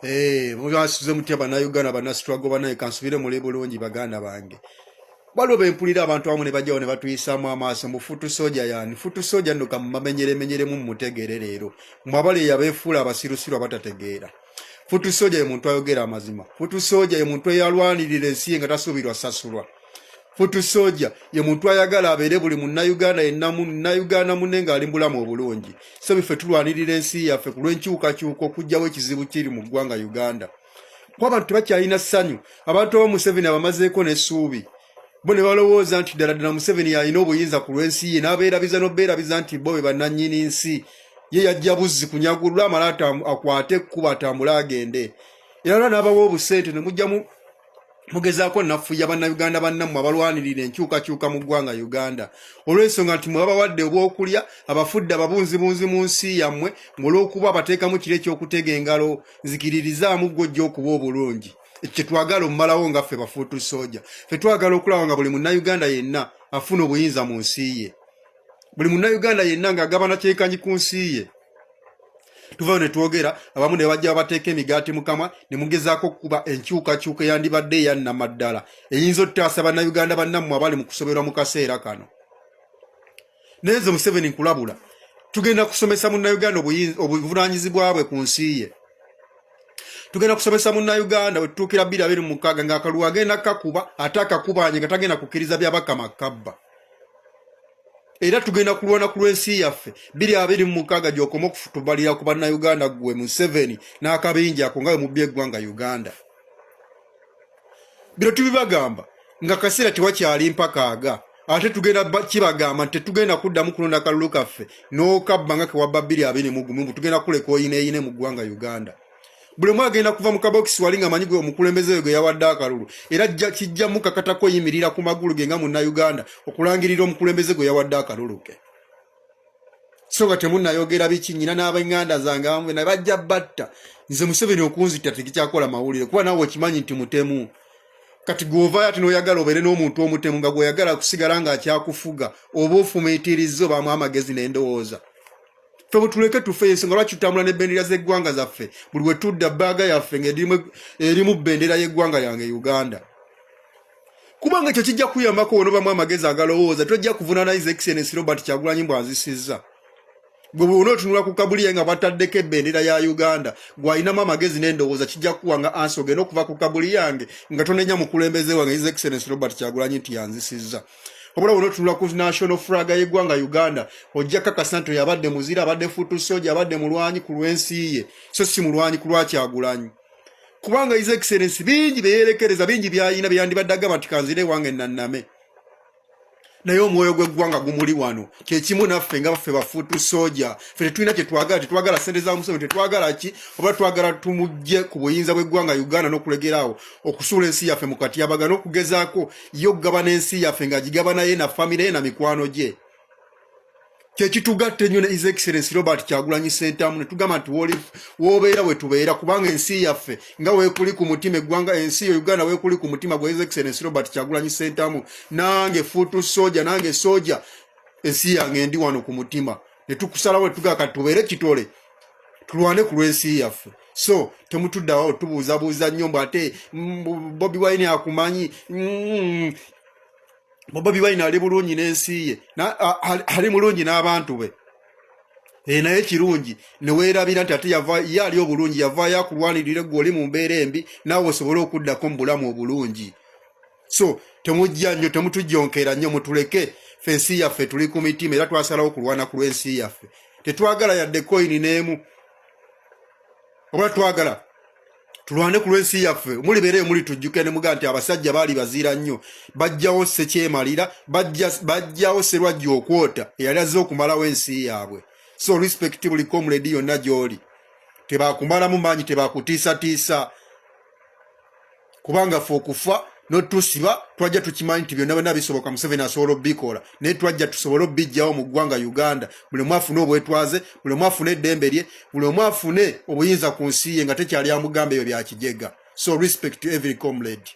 Mubasize mutya bannayuganda bannastruggle banaye kansubire muli bulungi baganda bange. Waliwo bempulira abantu abamu ne bajjawo ne batuyisaamu amaaso mu futu soja yani. Futu soja nno kamumamenyere mu mutegeere leero. Mwabale yabeefuula abasirusiru abatategeera. Futu soja ye muntu ayogera amazima. Futu soja ye muntu eyalwanirira ensi nga tasuubirwa sasulwa. Futu soja ye muntu ayagala abeere buli munnayuganda yenna munnayuganda munne ng'ali mu bulamu obulungi. So biffe tulwanirira ensi yaffe ku lw'enkyukakyuka okuggyawo ekizibu kiri mu ggwanga Uganda. Kuba abantu tebakyalina ssanyu. Abantu aba Museveni abamazeeko n'essuubi. Bo ne balowooza nti ddala Museveni yalina obuyinza ku lw'ensi ye n'abeerabiza n'obeerabiza nti bo be bannannyini nsi. Ye yajja buzzi kunyagulwa amala akwate ekkuba atambule agende. Era n'abawa obusente ne mujja mugezaako nafuya bannayuganda bannammwe abalwanirira enkyukakyuka mu ggwanga Uganda. Olw'ensonga nti mwe babawadde obw'okulya abafudde ababunzibunzi mu nsi yammwe olw'okuba abateekamu kiri eky'okutega engalo nzikiririzaamu ggwe okuba obulungi. Ekyo twagala omumalawo nga ffe bafuutu soja. Ffe twagala okulaba nga buli munnayuganda yenna afuna obuyinza mu nsi ye. Buli munnayuganda yenna ng'agabana kyekanyi ku nsi ye. Tuvayo ne twogera abamu ne bajja bateeka emigaati mu kamwa ne mugezaako okuba enkyukakyuka eyandibadde eyannamaddala eyinza ottaasa bannayuganda bannammwe abali mu kusoberwa mu kaseera kano. Naye nze Museveni nkulabula tugenda kusomesa munnayuganda obuvunaanyizibwa bwe ku nsi ye. Tugenda kusomesa munnayuganda bwe tutuukira 2026 ng'akalulu agenda kakuba ate akakubaanye nga tagenda kukkiriza byabakama kabba. Era tugenda kulwana ku lw'ensi yaffe 2026 gy'okoma okufutubalira ku bannayuganda gwe Museveni n'akabinja ako nga bwe mubbye eggwanga Uganda. Bino tubibagamba nga kaseera tewakyali mpakaaga ate tugenda kibagamba nti tetugenda kuddamu kulonda kalulu kaffe n'okabba nga kewabba 2021 tugenda kuleka oyineeyine mu ggwanga Uganda. Buli omu agenda kuva mu kabokisi wali ng'amanyi gwe omukulembeze we gwe yawadde akalulu era kijjamu kakatako oyimirira ku magulu ge nga munnayuganda okulangirira omukulembeze gwe yawadde akalulu ke. So nga temunnayogera biki nnyina n'ab'enganda zange abamu ne bajja batta nze Museveni okunzita tekikyakola mawulire kuba naawe okimanyi nti mutemu. Kati gw'ovaayo ate n'oyagala obeere n'omuntu omutemu nga gw'oyagala kusigala ng'akyakufuga oba ofumiitiriza obaamu amagezi n'endowooza. Ffe butuleke tufe ensonga lwaki tutambula n'ebbendera z'eggwanga zaffe buli we tudda bbaaga yaffe ng'erimu bbendera y'eggwanga yange Uganda. Kubanga ekyo kijja kuyambako onobamu amagezi agalowooza tojja kuvunaana His Excellency Robert Kyagulanyi bw'azisizza. Gwe bw'onootunula ku kabuliye nga bataddeko ebbendera ya Uganda gw'alinamu amagezi n'endowooza kijja kuwa nga ansi ogenda okuva ku kabuli yange nga tonenya mukulembeze wange His Excellency Robert Kyagulanyi nti yanzisizza. Obula onotunula ku national flag y'eggwanga Uganda ojja kakasa nti yabadde muzira abadde futu soja abadde mulwanyi ku lw'ensi ye so si mulwanyi ku lwa Kyagulanyi. Kubanga His Excellency bingi beyerekereza bingi byayina byandibadde agamba nti kanzire wange nanname. Naye omwoyo gw'eggwanga gumuli wano kyekimu naffe nga baffe bafutu soja ffe tetulina tetwagala ssente za Museveni tetwagala ki oba twagala tumugje ku buyinza bw'eggwanga Uganda n'okulegeraawo okusuula ensi yaffe mu katyabaga n'okugezaako yo okugabana ensi yaffe ng'agigabana ye na famire ye na mikwano gye. Kyekitugatta ennyo ne His Excellency Robert Kyagulanyi Ssentamu ne tugamba nti w'obeera we tubeera kubanga ensi yaffe nga weekuli ku mutima eggwanga ensi yo Uganda weekuli ku mutima gwa His Excellency Robert Kyagulanyi Ssentamu nange futu soja nange soja ensi yange ndi wano ku mutima ne tukusalawo tugaka tubeere kitole tulwane ku lw'ensi yaffe. So temutuddawo tubuuzabuuza nnyo mbu ate Bobi Wine akumanyi Bobi Wine ali bulungi n'ensi ye ali mulungi n'abantu be naye kirungi ne weerabira nti ate ye ali obulungi yavaayo akulwanirira gwe oli mu mbeera embi naawe osobole okuddako mu bulamu obulungi. So temujja nnyo temutujjonkera nnyo mutuleke ffe ensi yaffe tuli ku mitima era twasalawo kulwana ku lw'ensi yaffe tetwagala yadde koyini n'emu oba twagala tulwane ku lw'ensi yaffe mulibeereyo muli tujjuke ne mugaa nti abasajja baali baziira nnyo bajjawo Ssekyemalira bajjawo Sserwajja okwota eyali azze okumalawo ensi yaabwe. So respectable comrade yonna gy'oli tebaakumalamu maanyi tebaakutiisatiisa kubanga ffe okufa n'otusiba twajja tukimanyi nti byonna byonna bisoboka Museveni asobola obbikola naye twajja tusobole obbijjawo mu ggwanga Uganda buli omu afune obwetwaze buli omu afune eddembe lye buli omu afune obuyinza ku nsi ye nga tekyali amugamba ebyo byakijega. So respect to every comrade.